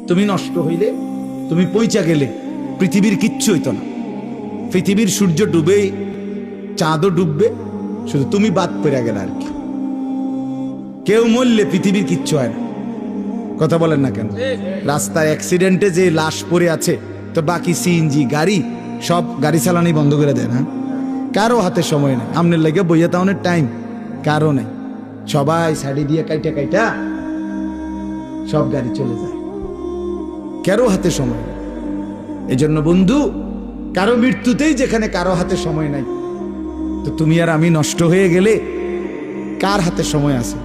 তুমি নষ্ট হইলে, তুমি পইচা গেলে পৃথিবীর কিচ্ছু হইতো না। পৃথিবীর সূর্য ডুবে, চাঁদও ডুববে, শুধু তুমি বাদ পড়ে গেলে আর কি। কেউ মরলে পৃথিবীর কিচ্ছু হয় না। কথা বলেন না কেন? রাস্তায় অ্যাক্সিডেন্টে যে লাশ পড়ে আছে, তো বাকি সিএনজি গাড়ি সব গাড়ি চালানি বন্ধ করে দেয় না। কারো হাতে সময় নেই, আমনের লাগে বইয়া তাহলে টাইম কারো নেই। সবাই শাড়ি দিয়ে কাইটা কাইটা সব গাড়ি চলে যায়, কারো হাতে সময় নেই। এই জন্য বন্ধু, কারো মৃত্যুতেই যেখানে কারো হাতে সময় নাই, তো তুমি আর আমি নষ্ট হয়ে গেলে কার হাতে সময় আছে?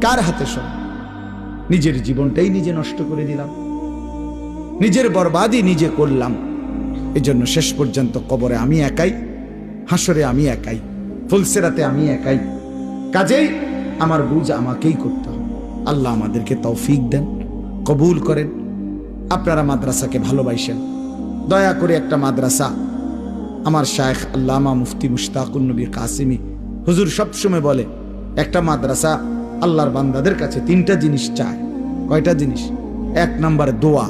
কার হাতে সময়? নিজের জীবনটাই নিজে নষ্ট করে দিলাম, নিজের বরবাদই নিজে করলাম। এজন্য শেষ পর্যন্ত কবরে আমি একাই, হাসরে আমি একাই, ফুলসেরাতে আমি একাই। কাজেই আমার বুঝ আমাকেই করতে হবে। আল্লাহ আমাদেরকে তৌফিক দেন, কবুল করেন। আপনারা মাদ্রাসাকে ভালোবাসেন, দয়া করে একটা মাদ্রাসা, আমার শায়েখ আল্লামা মুফতি মুশতাকুন নবী কাসিমি হুজুর সবসময় বলে, একটা মাদ্রাসা আল্লাহর বান্দাদের কাছে তিনটা জিনিস চায়। কয়টা জিনিস? এক নাম্বার দোয়া,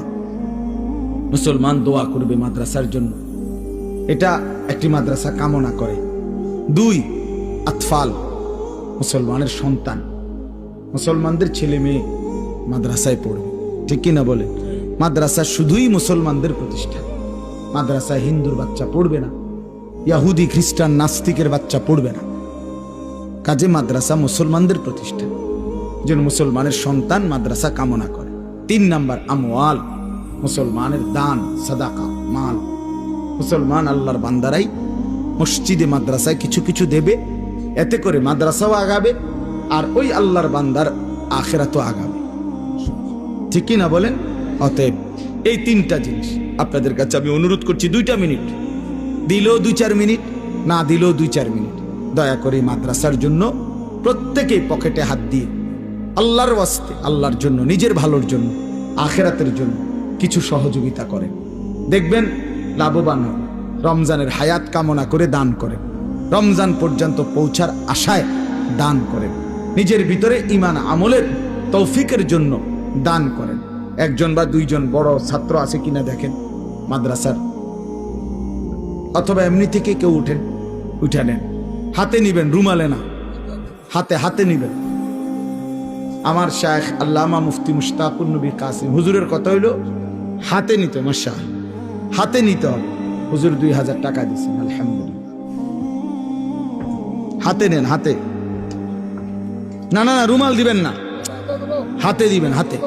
মুসলমান দোয়া করবে মাদ্রাসার জন্য, এটা একটি মাদ্রাসা কামনা করে। দুই, আতফাল, মুসলমানের সন্তান, মুসলমানদের ছেলে মেয়ে মাদ্রাসায় পড়বে। ঠিক কিনা বলে? মাদ্রাসা শুধুই মুসলমানদের প্রতিষ্ঠান, মাদ্রাসায় হিন্দুর বাচ্চা পড়বে না, ইহুদি খ্রিস্টান নাস্তিকের বাচ্চা পড়বে না। কাজে মাদ্রাসা মুসলমানদের প্রতিষ্ঠান, যেন মুসলমানের সন্তান মাদ্রাসা কামনা করে। তিন নাম্বার আমওয়াল, মুসলমানের দান, সাদাকা, মাল। মুসলমান আল্লাহর বান্দারাই মসজিদে মাদ্রাসায় কিছু কিছু দেবে, এতে করে মাদ্রাসাও আগাবে আর ওই আল্লাহর বান্দার আখিরাতও আগাবে। ঠিক কি না বলেন? অতএব এই তিনটা জিনিস আপনাদের কাছে আমি অনুরোধ করছি, 2টা মিনিট দিলেও 2-4 মিনিট, না দিলেও 2-4 মিনিট, দয়া করে মাদ্রাসার জন্য প্রত্যেকেই পকেটে হাত দিয়ে আল্লাহর ওয়াস্তে, আল্লাহর জন্য, নিজের ভালোর জন্য, আখিরাতের জন্য কিছু সহযোগিতা করেন। দেখবেন লাভবান হবে। রমজানের হায়াত কামনা করে দান করেন, রমজান পর্যন্ত পৌঁছার আশায় দান করেন, নিজের ভিতরে ঈমান আমলের তৌফিকের জন্য দান করেন। একজন বা দুইজন বড় ছাত্র আছে কিনা দেখেন মাদ্রাসার, অথবা এমনি থেকে কেউ উঠেন, উঠে নেন, হাতে নিবেন, রুমালে না, হাতে হাতে নিবেন। আমার শায়েখ আল্লামা মুফতি মুশতাকুন নবী কাসিম হুজুরের কথা হইল হাতে নিতে, মাশাআল্লাহ হাতে নিতে হবে। হুজুর 2000 টাকা দিয়েছেন, আলহামদুলিল্লাহ। হাতে নেন, হাতে, না না না রুমাল দিবেন না, হাতে দিবেন, হাতে।